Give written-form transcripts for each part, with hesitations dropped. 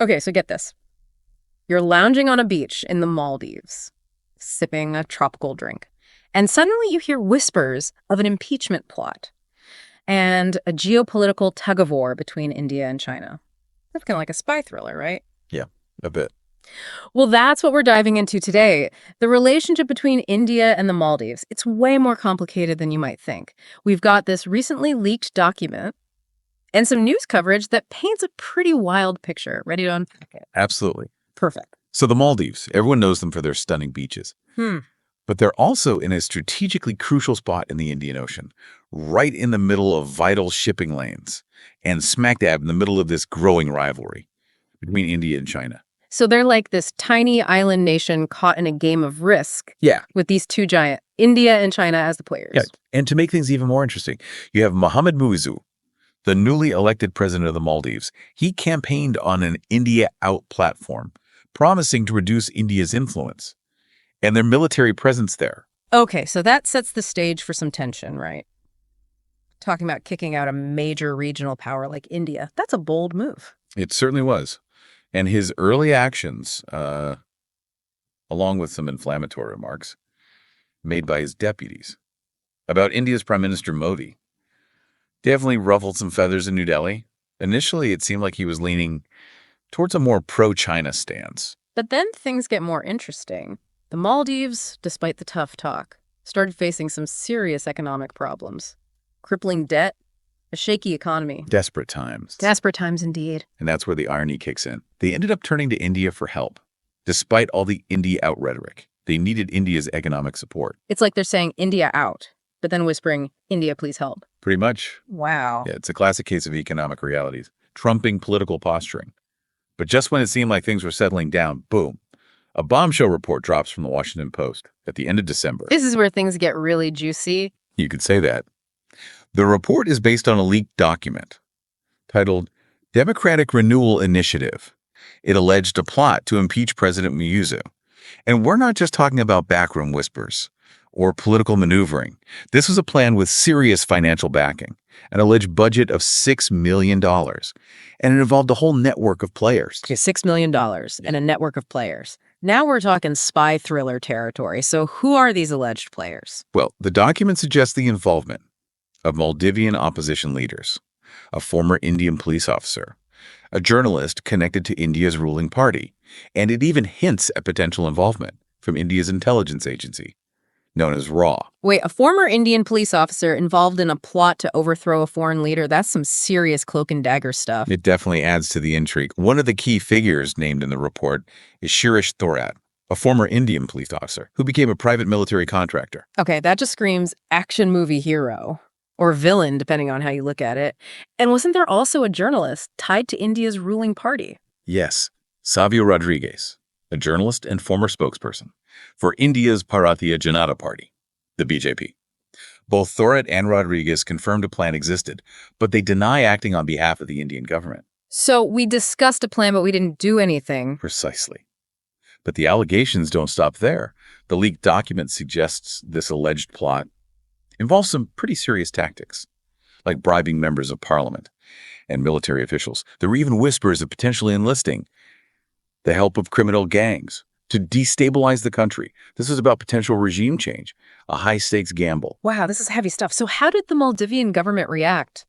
Okay, so get this. You're lounging on a beach in the Maldives, sipping a tropical drink, and suddenly you hear whispers of an impeachment plot and a geopolitical tug-of-war between India and China. That's kind of like a spy thriller, right? Yeah, a bit. Well, that's what we're diving into today. The relationship between India and the Maldives. It's way more complicated than you might think. We've got this recently leaked document and some news coverage that paints a pretty wild picture. Ready to unpack it? Absolutely. Perfect. So the Maldives, everyone knows them for their stunning beaches. Hmm. But they're also in a strategically crucial spot in the Indian Ocean, right in the middle of vital shipping lanes, and smack dab in the middle of this growing rivalry between India and China. So they're like this tiny island nation caught in a game of risk. Yeah. With these two giant, India and China as the players. Yeah. And to make things even more interesting, you have Mohamed Muizzu, the newly elected president of the Maldives. He campaigned on an India out platform, promising to reduce India's influence and their military presence there. Okay, so that sets the stage for some tension, right? Talking about kicking out a major regional power like India. That's a bold move. It certainly was. And his early actions, along with some inflammatory remarks made by his deputies about India's Prime Minister Modi, definitely ruffled some feathers in New Delhi. Initially, it seemed like he was leaning towards a more pro-China stance. But then things get more interesting. The Maldives, despite the tough talk, started facing some serious economic problems. Crippling debt, a shaky economy. Desperate times. Desperate times indeed. And that's where the irony kicks in. They ended up turning to India for help. Despite all the India out rhetoric, they needed India's economic support. It's like they're saying India out, but then whispering, India, please help. Pretty much. Wow. Yeah, it's a classic case of economic realities, trumping political posturing. But just when it seemed like things were settling down, boom, a bombshell report drops from the Washington Post at the end of December. This is where things get really juicy. You could say that. The report is based on a leaked document titled Democratic Renewal Initiative. It alleged a plot to impeach President Muizzu. And we're not just talking about backroom whispers or political maneuvering. This was a plan with serious financial backing, an alleged budget of $6 million, and it involved a whole network of players. Okay, $6 million and a network of players. Now we're talking spy thriller territory. So who are these alleged players? Well, the document suggests the involvement of Maldivian opposition leaders, a former Indian police officer, a journalist connected to India's ruling party, and it even hints at potential involvement from India's intelligence agency, known as RAW. Wait, a former Indian police officer involved in a plot to overthrow a foreign leader? That's some serious cloak and dagger stuff. It definitely adds to the intrigue. One of the key figures named in the report is Shirish Thorat, a former Indian police officer who became a private military contractor. Okay, that just screams action movie hero. Or villain, depending on how you look at it. And wasn't there also a journalist tied to India's ruling party? Yes, Savio Rodriguez, a journalist and former spokesperson for India's Bharatiya Janata Party, the BJP. Both Thorat and Rodriguez confirmed a plan existed, but they deny acting on behalf of the Indian government. So we discussed a plan, but we didn't do anything. Precisely. But the allegations don't stop there. The leaked document suggests this alleged plot involves some pretty serious tactics, like bribing members of parliament and military officials. There were even whispers of potentially enlisting the help of criminal gangs to destabilize the country. This was about potential regime change, a high-stakes gamble. Wow, this is heavy stuff. So how did the Maldivian government react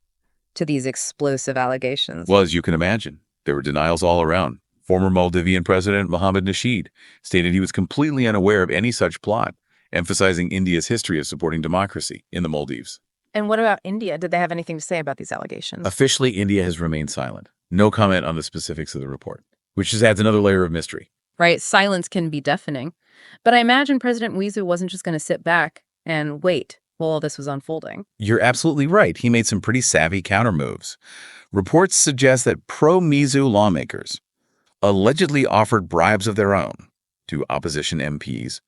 to these explosive allegations? Well, as you can imagine, there were denials all around. Former Maldivian President Mohamed Muizzu stated he was completely unaware of any such plot, emphasizing India's history of supporting democracy in the Maldives. And what about India? Did they have anything to say about these allegations? Officially, India has remained silent. No comment on the specifics of the report, which just adds another layer of mystery. Right, silence can be deafening. But I imagine President Muizzu wasn't just going to sit back and wait while all this was unfolding. You're absolutely right. He made some pretty savvy countermoves. Reports suggest that pro-Muizzu lawmakers allegedly offered bribes of their own to opposition MPs,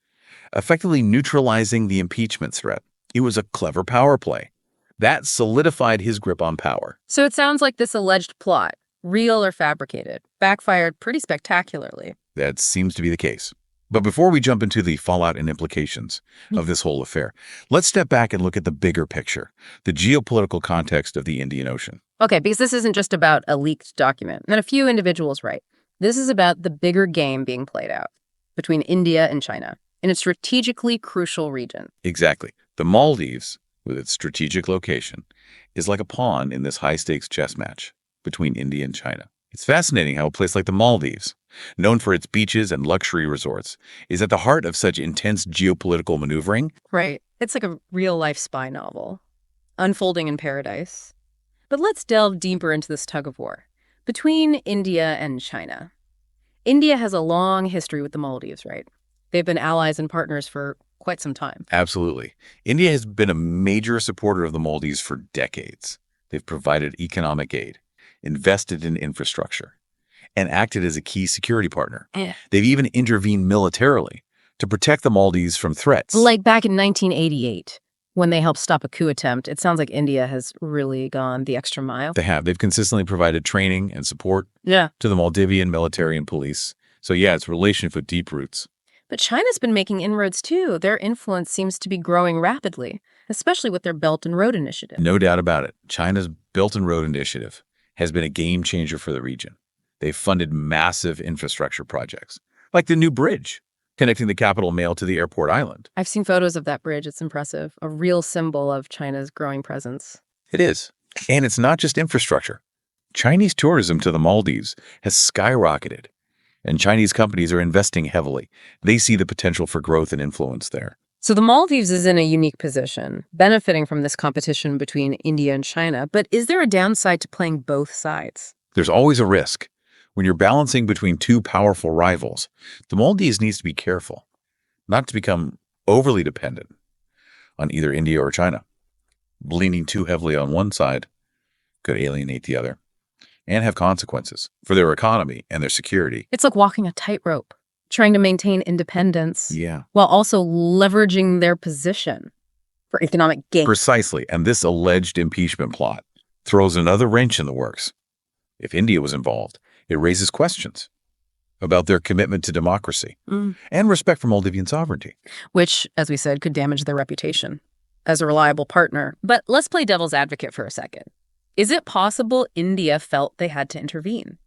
effectively neutralizing the impeachment threat. It was a clever power play. That solidified his grip on power. So it sounds like this alleged plot, real or fabricated, backfired pretty spectacularly. That seems to be the case. But before we jump into the fallout and implications of this whole affair, let's step back and look at the bigger picture, the geopolitical context of the Indian Ocean. Okay, because this isn't just about a leaked document. And a few individuals write, This is about the bigger game being played out between India and China in a strategically crucial region. Exactly. The Maldives, with its strategic location, is like a pawn in this high-stakes chess match between India and China. It's fascinating how a place like the Maldives, known for its beaches and luxury resorts, is at the heart of such intense geopolitical maneuvering. Right. It's like a real-life spy novel, unfolding in paradise. But let's delve deeper into this tug of war between India and China. India has a long history with the Maldives, right? They've been allies and partners for quite some time. Absolutely. India has been a major supporter of the Maldives for decades. They've provided economic aid, invested in infrastructure, and acted as a key security partner. They've even intervened militarily to protect the Maldives from threats. Like back in 1988, when they helped stop a coup attempt. It sounds like India has really gone the extra mile. They have. They've consistently provided training and support Yeah. to the Maldivian military and police. So yeah, it's a relationship with deep roots. But China's been making inroads too. Their influence seems to be growing rapidly, especially with their Belt and Road Initiative. No doubt about it. China's Belt and Road Initiative has been a game changer for the region. They've funded massive infrastructure projects, like the new bridge connecting the capital Mail to the airport island. I've seen photos of that bridge. It's impressive. A real symbol of China's growing presence. It is. And it's not just infrastructure. Chinese tourism to the Maldives has skyrocketed, and Chinese companies are investing heavily. They see the potential for growth and influence there. So the Maldives is in a unique position, benefiting from this competition between India and China. But is there a downside to playing both sides? There's always a risk. When you're balancing between two powerful rivals, the Maldives needs to be careful, not to become overly dependent on either India or China. Leaning too heavily on one side could alienate the other and have consequences for their economy and their security. It's like walking a tightrope, trying to maintain independence while also leveraging their position for economic gain. Precisely. And this alleged impeachment plot throws another wrench in the works. If India was involved, it raises questions about their commitment to democracy and respect for Maldivian sovereignty. Which, as we said, could damage their reputation as a reliable partner. But let's play devil's advocate for a second. Is it possible India felt they had to intervene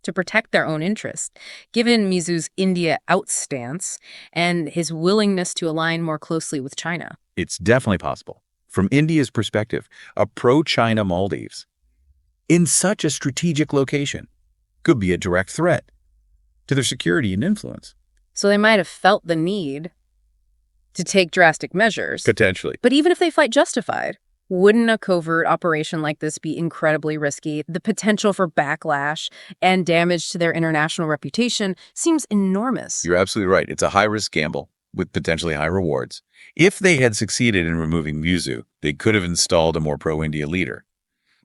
to protect their own interests, given Muizzu's India out stance and his willingness to align more closely with China? It's definitely possible. From India's perspective, a pro-China Maldives in such a strategic location could be a direct threat to their security and influence. So they might have felt the need to take drastic measures. Potentially. But even if they fight justified, wouldn't a covert operation like this be incredibly risky? The potential for backlash and damage to their international reputation seems enormous. You're absolutely right. It's a high-risk gamble with potentially high rewards. If they had succeeded in removing Muizzu, they could have installed a more pro-India leader.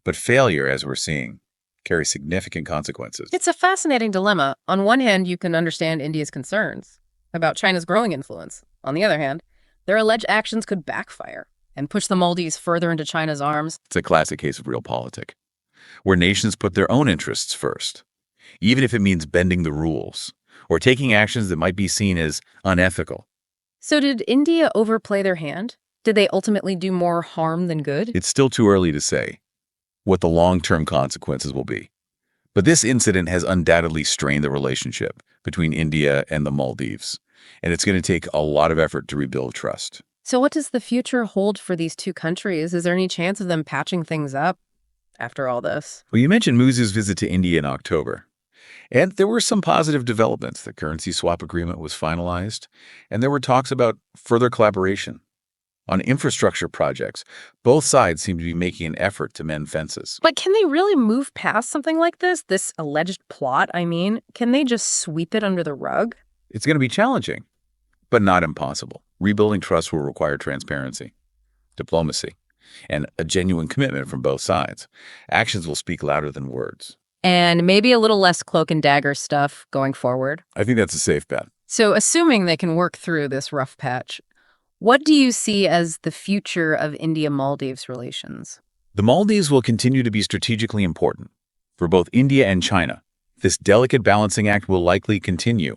But failure, as we're seeing, carries significant consequences. It's a fascinating dilemma. On one hand, you can understand India's concerns about China's growing influence. On the other hand, their alleged actions could backfire and push the Maldives further into China's arms. It's a classic case of realpolitik, where nations put their own interests first, even if it means bending the rules or taking actions that might be seen as unethical. So did India overplay their hand? Did they ultimately do more harm than good? It's still too early to say what the long-term consequences will be. But this incident has undoubtedly strained the relationship between India and the Maldives, and it's going to take a lot of effort to rebuild trust. So what does the future hold for these two countries? Is there any chance of them patching things up after all this? Well, you mentioned Muizzu's visit to India in October, and there were some positive developments. The currency swap agreement was finalized, and there were talks about further collaboration on infrastructure projects. Both sides seem to be making an effort to mend fences. But can they really move past something like this? This alleged plot, I mean? Can they just sweep it under the rug? It's going to be challenging, but not impossible. Rebuilding trust will require transparency, diplomacy, and a genuine commitment from both sides. Actions will speak louder than words. And maybe a little less cloak and dagger stuff going forward. I think that's a safe bet. So assuming they can work through this rough patch, what do you see as the future of India-Maldives relations? The Maldives will continue to be strategically important for both India and China. This delicate balancing act will likely continue,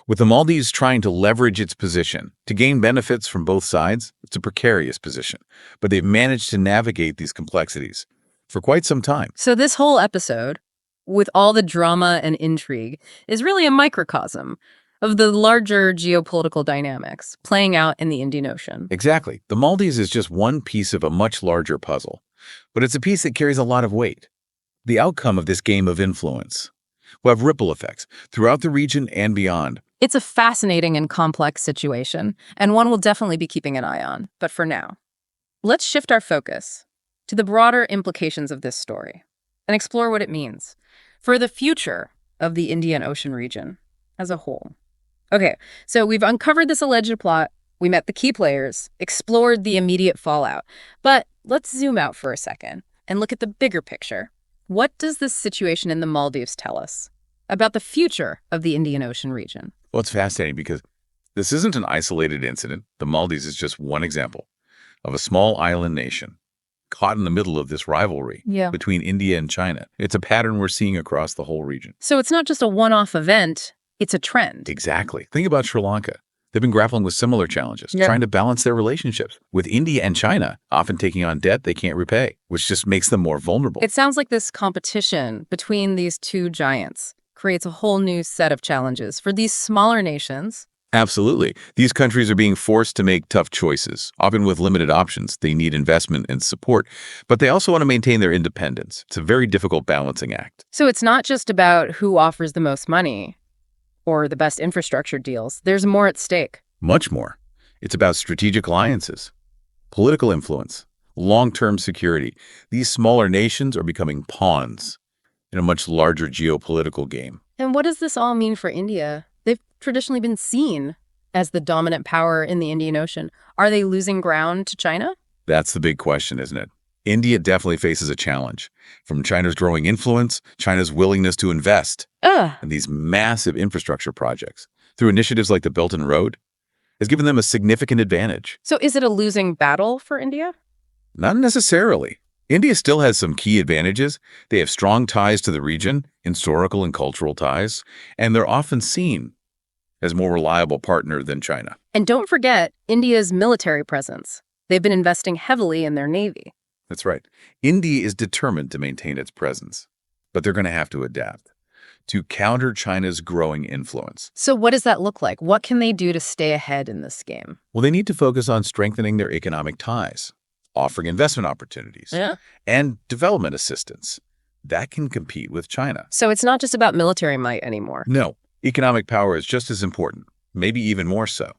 with the Maldives trying to leverage its position to gain benefits from both sides. It's a precarious position, but they've managed to navigate these complexities for quite some time. So this whole episode, with all the drama and intrigue, is really a microcosm of the larger geopolitical dynamics playing out in the Indian Ocean. Exactly. The Maldives is just one piece of a much larger puzzle, but it's a piece that carries a lot of weight. The outcome of this game of influence will have ripple effects throughout the region and beyond. It's a fascinating and complex situation, and one we'll definitely be keeping an eye on. But for now, let's shift our focus to the broader implications of this story and explore what it means for the future of the Indian Ocean region as a whole. Okay, so we've uncovered this alleged plot, we met the key players, explored the immediate fallout, but let's zoom out for a second and look at the bigger picture. What does this situation in the Maldives tell us about the future of the Indian Ocean region? Well, it's fascinating because this isn't an isolated incident. The Maldives is just one example of a small island nation caught in the middle of this rivalry between India and China. It's a pattern we're seeing across the whole region. So it's not just a one-off event, it's a trend. Exactly. Think about Sri Lanka. They've been grappling with similar challenges, trying to balance their relationships with India and China, often taking on debt they can't repay, which just makes them more vulnerable. It sounds like this competition between these two giants creates a whole new set of challenges for these smaller nations. Absolutely. These countries are being forced to make tough choices, often with limited options. They need investment and support, but they also want to maintain their independence. It's a very difficult balancing act. So it's not just about who offers the most money or the best infrastructure deals. There's more at stake. Much more. It's about strategic alliances, political influence, long-term security. These smaller nations are becoming pawns in a much larger geopolitical game. And what does this all mean for India? They've traditionally been seen as the dominant power in the Indian Ocean. Are they losing ground to China? That's the big question, isn't it? India definitely faces a challenge. From China's growing influence, China's willingness to invest in these massive infrastructure projects through initiatives like the Belt and Road has given them a significant advantage. So is it a losing battle for India? Not necessarily. India still has some key advantages. They have strong ties to the region, historical and cultural ties, and they're often seen as a more reliable partner than China. And don't forget India's military presence. They've been investing heavily in their navy. That's right. India is determined to maintain its presence, but they're going to have to adapt to counter China's growing influence. So what does that look like? What can they do to stay ahead in this game? Well, they need to focus on strengthening their economic ties, offering investment opportunities, and development assistance that can compete with China. So it's not just about military might anymore. No, economic power is just as important, maybe even more so.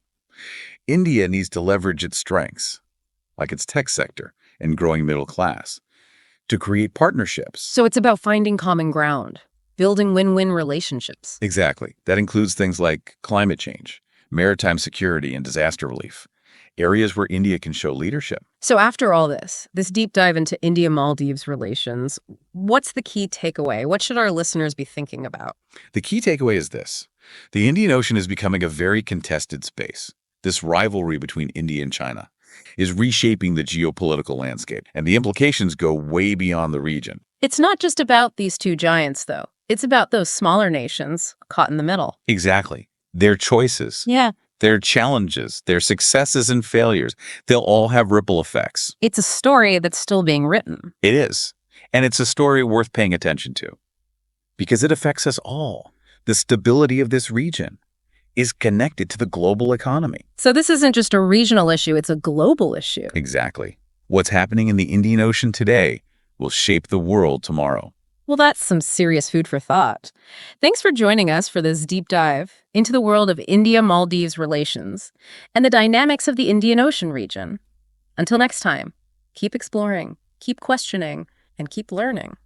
India needs to leverage its strengths, like its tech sector and growing middle class, to create partnerships. So it's about finding common ground, building win-win relationships. Exactly. That includes things like climate change, maritime security, and disaster relief, areas where India can show leadership. So after all this deep dive into India-Maldives relations, what's the key takeaway? What should our listeners be thinking about? The key takeaway is this. The Indian Ocean is becoming a very contested space. This rivalry between India and China is reshaping the geopolitical landscape, and the implications go way beyond the region. It's not just about these two giants, though. It's about those smaller nations caught in the middle. Exactly. Their choices, their challenges, their successes and failures, they'll all have ripple effects. It's a story that's still being written. It is. And it's a story worth paying attention to because it affects us all. The stability of this region is connected to the global economy. So this isn't just a regional issue, it's a global issue. Exactly. What's happening in the Indian Ocean today will shape the world tomorrow. Well, that's some serious food for thought. Thanks for joining us for this deep dive into the world of India-Maldives relations and the dynamics of the Indian Ocean region. Until next time, keep exploring, keep questioning, and keep learning.